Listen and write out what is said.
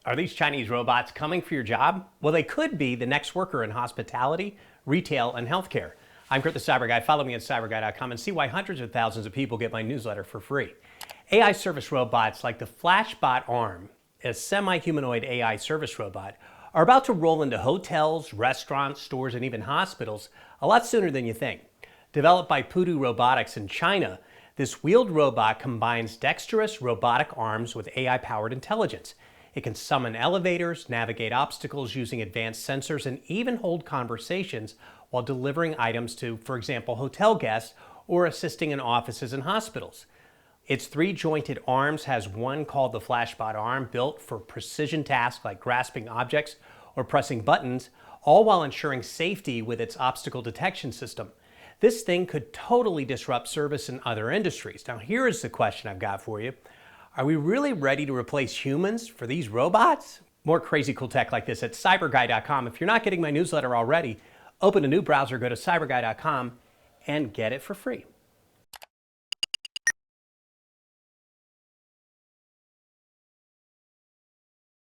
Are these Chinese robots coming for your job? Well, they could be the next worker in hospitality, retail, and healthcare. I'm Kurt the Cyber Guy. Follow me at cyberguy.com and see why hundreds of thousands of people get my newsletter for free. AI service robots like the FlashBot Arm, a semi-humanoid AI service robot, are about to roll into hotels, restaurants, stores, and even hospitals a lot sooner than you think. Developed by Pudu Robotics in China, this wheeled robot combines dexterous robotic arms with AI-powered intelligence. It can summon elevators, navigate obstacles using advanced sensors, and even hold conversations while delivering items to, for example, hotel guests or assisting in offices and hospitals. Its three-jointed arms has one called the FlashBot Arm, built for precision tasks like grasping objects or pressing buttons, all while ensuring safety with its obstacle detection system. This thing could totally disrupt service in other industries. Now, here is the question I've got for you. Are we really ready to replace humans for these robots? More crazy cool tech like this at cyberguy.com. If you're not getting my newsletter already, open a new browser, go to cyberguy.com, and get it for free.